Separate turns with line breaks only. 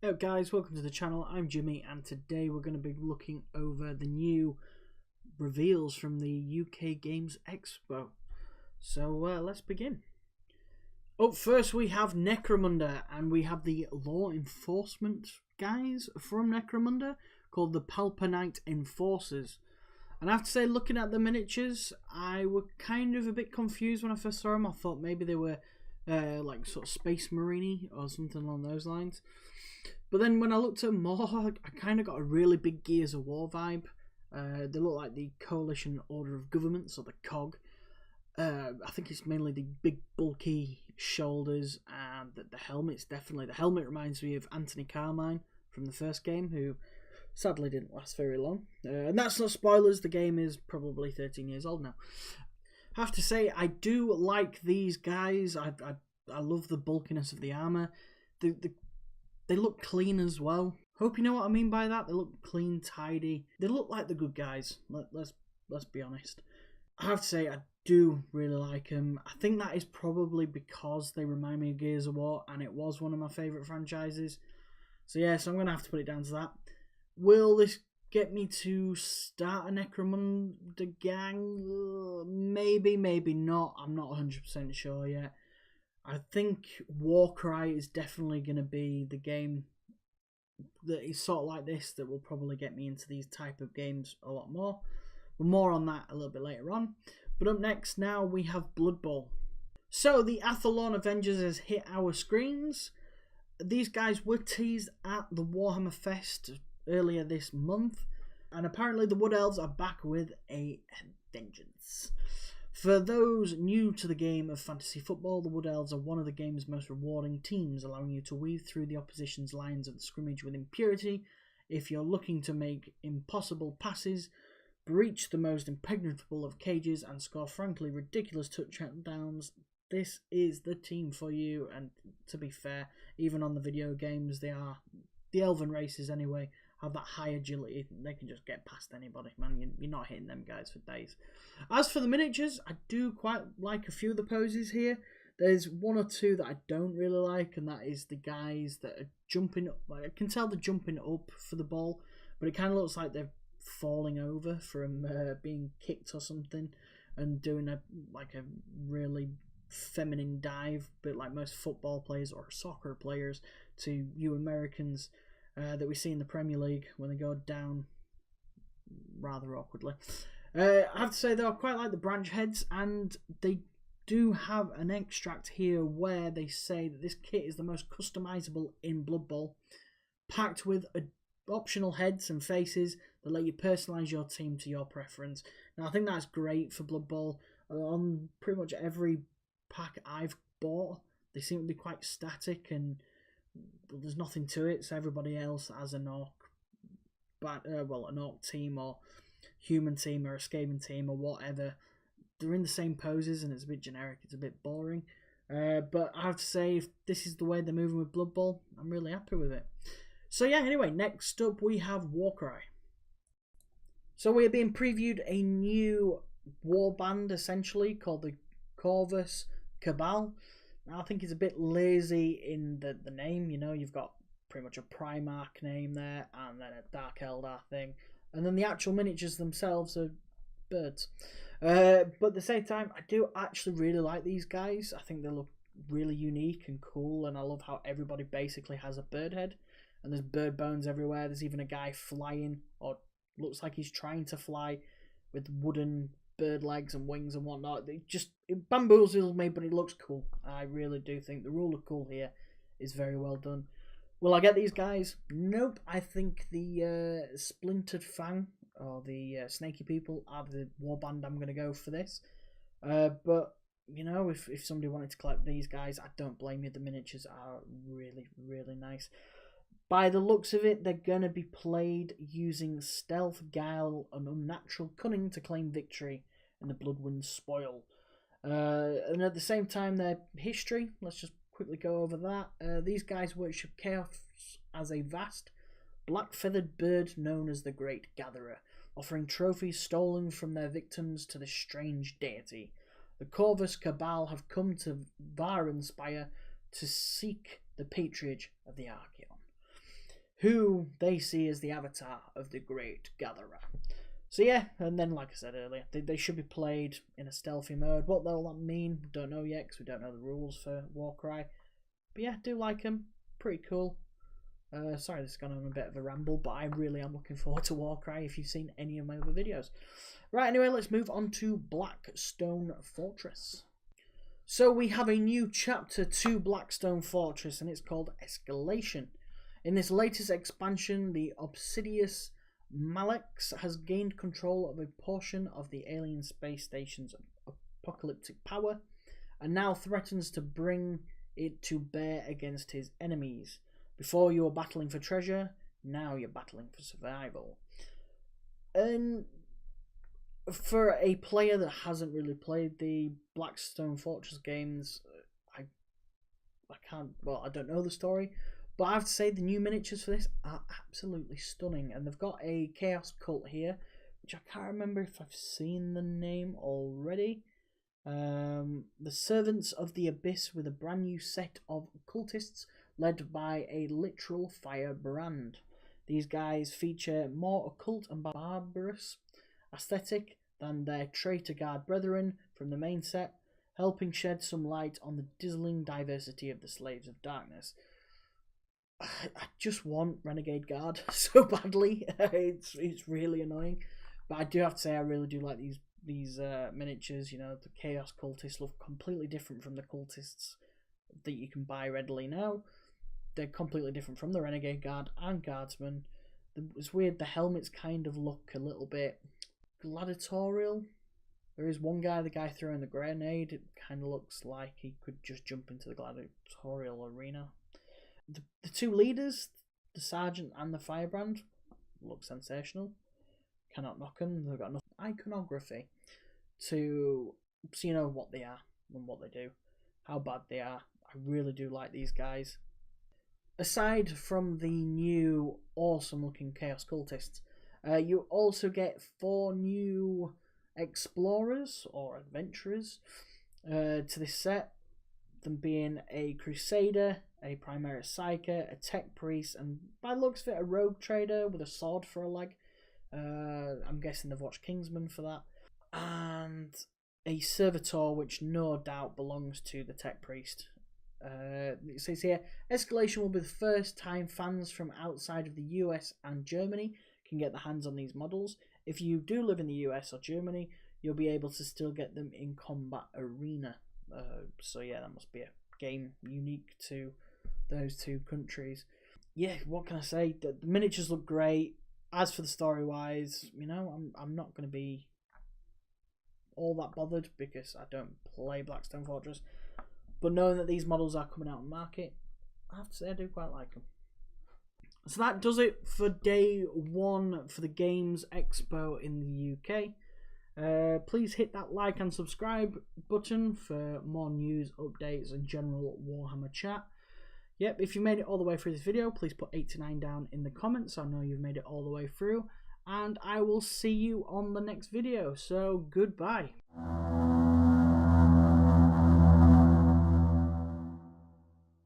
Hello guys, welcome to the channel. I'm Jimmy and today we're going to be looking over the new reveals from the UK Games Expo. So let's begin. Up first we have Necromunda, and we have the law enforcement guys from Necromunda called the Palanite Enforcers. And I have to say, looking at the miniatures, I was kind of a bit confused when I first saw them. I thought maybe they were like sort of Space Marine or something along those lines. But then when I looked at them more, I kind of got a really big Gears of War vibe. They look like the Coalition Order of Governments, or the COG. I think it's mainly the big bulky shoulders and the helmets. Definitely, the helmet reminds me of Anthony Carmine from the first game, who sadly didn't last very long. And that's not spoilers, the game is probably 13 years old now. I have to say, I do like these guys. I love the bulkiness of the armour. They look clean as well. Hope you know what I mean by that. They look clean, tidy. They look like the good guys. Let's be honest. I have to say, I do really like them. I think that is probably because they remind me of Gears of War, and it was one of my favourite franchises. So yeah, so I'm going to have to put it down to that. Will this get me to start a Necromunda gang? Maybe, maybe not. I'm not 100% sure yet. I think Warcry is definitely going to be the game that is sort of like this that will probably get me into these type of games a lot more. But more on that a little bit later on. But up next now we have Blood Bowl. So the Athlon Avengers has hit our screens. These guys were teased at the Warhammer Fest earlier this month. And apparently the Wood Elves are back with a vengeance. For those new to the game of fantasy football, the Wood Elves are one of the game's most rewarding teams, allowing you to weave through the opposition's lines of the scrimmage with impunity. If you're looking to make impossible passes, breach the most impenetrable of cages, and score frankly ridiculous touchdowns, this is the team for you. And to be fair, even on the video games, they are the elven races anyway. Have that high agility, they can just get past anybody, man. You're not hitting them guys for days. As for the miniatures, I do quite like a few of the poses here. There's one or two that I don't really like, and that is the guys that are jumping up. Like, I can tell they're jumping up for the ball, but it kind of looks like they're falling over from being kicked or something, and doing a really feminine dive, a bit like most football players or soccer players to you Americans. That we see in the Premier League when they go down rather awkwardly. I have to say, though, I quite like the branch heads, and they do have an extract here where they say that this kit is the most customizable in Blood Bowl, packed with optional heads and faces that let you personalize your team to your preference. Now, I think that's great for Blood Bowl. On pretty much every pack I've bought, they seem to be quite static, and there's nothing to it, so everybody else has an orc, an orc team or human team or a Skaven team or whatever. They're in the same poses, and it's a bit generic. It's a bit boring. But I have to say, if this is the way they're moving with Blood Bowl, I'm really happy with it. So yeah, anyway, next up we have Warcry. So we are being previewed a new warband, essentially, called the Corvis Cabal. Now, I think it's a bit lazy in the name. You know, you've got pretty much a Primarch name there, and then a Dark Eldar thing, and then the actual miniatures themselves are birds. But at the same time, I do actually really like these guys. I think they look really unique and cool, and I love how everybody basically has a bird head, and there's bird bones everywhere. There's even a guy flying, or looks like he's trying to fly, with wooden bird legs and wings and whatnot. It bamboozles me, but it looks cool. I really do think the rule of cool here is very well done. Will I get these guys? Nope. I think the Splintered Fang, or the Snaky People, are the warband I'm going to go for this. But, you know, if somebody wanted to collect these guys, I don't blame you. The miniatures are really, really nice. By the looks of it, they're going to be played using stealth, guile, and unnatural cunning to claim victory in the Bloodwind Spoil. And at the same time, their history, let's just quickly go over that. These guys worship chaos as a vast, black-feathered bird known as the Great Gatherer, offering trophies stolen from their victims to the strange deity. The Corvis Cabal have come to Varenspire to seek the patronage of the Archeon. who they see as the avatar of the Great Gatherer. So yeah, and then like I said earlier, they should be played in a stealthy mode. What that'll mean, don't know yet, because we don't know the rules for Warcry. But yeah, do like them. Pretty cool. Sorry, this has gone on a bit of a ramble, but I really am looking forward to Warcry if you've seen any of my other videos. Right, anyway, let's move on to Blackstone Fortress. So we have a new chapter to Blackstone Fortress, and it's called Escalation. In this latest expansion, the Obsidious Malex has gained control of a portion of the alien space station's apocalyptic power, and now threatens to bring it to bear against his enemies. Before you were battling for treasure, now you're battling for survival. And for a player that hasn't really played the Blackstone Fortress games, I don't know the story, but I have to say the new miniatures for this are absolutely stunning. And they've got a Chaos Cult here, which I can't remember if I've seen the name already. The Servants of the Abyss, with a brand new set of cultists led by a literal firebrand. These guys feature more occult and barbarous aesthetic than their traitor guard brethren from the main set, helping shed some light on the dazzling diversity of the Slaves of Darkness. I just want Renegade Guard so badly. It's really annoying, but I do have to say I really do like these miniatures. You know, the Chaos Cultists look completely different from the Cultists that you can buy readily now. They're completely different from the Renegade Guard and Guardsmen. It's weird, the helmets kind of look a little bit gladiatorial. There is one guy, the guy throwing the grenade, it kind of looks like he could just jump into the gladiatorial arena. The two leaders, the Sergeant and the Firebrand, look sensational. Cannot knock them. They've got enough iconography to so you know what they are and what they do, how bad they are. I really do like these guys. Aside from the new awesome looking Chaos Cultists, you also get 4 new explorers or adventurers to this set, them being a Crusader, a Primaris Psyker, a Tech Priest, and by the looks of it, a Rogue Trader with a sword for a leg. I'm guessing they've watched Kingsman for that. And a Servitor, which no doubt belongs to the Tech Priest. It says here, Escalation will be the first time fans from outside of the US and Germany can get their hands on these models. If you do live in the US or Germany, you'll be able to still get them in Combat Arena. So yeah, that must be a game unique to those two countries. Yeah, what can I say? The miniatures look great. As for the story wise, you know, I'm not going to be all that bothered because I don't play Blackstone Fortress. But knowing that these models are coming out on the market, I have to say I do quite like them. So that does it for day 1 for the Games Expo in the UK. Please hit that like and subscribe button for more news, updates and general Warhammer chat. Yep, if you made it all the way through this video, please put 8 to 9 down in the comments so I know you've made it all the way through. And I will see you on the next video. So, goodbye.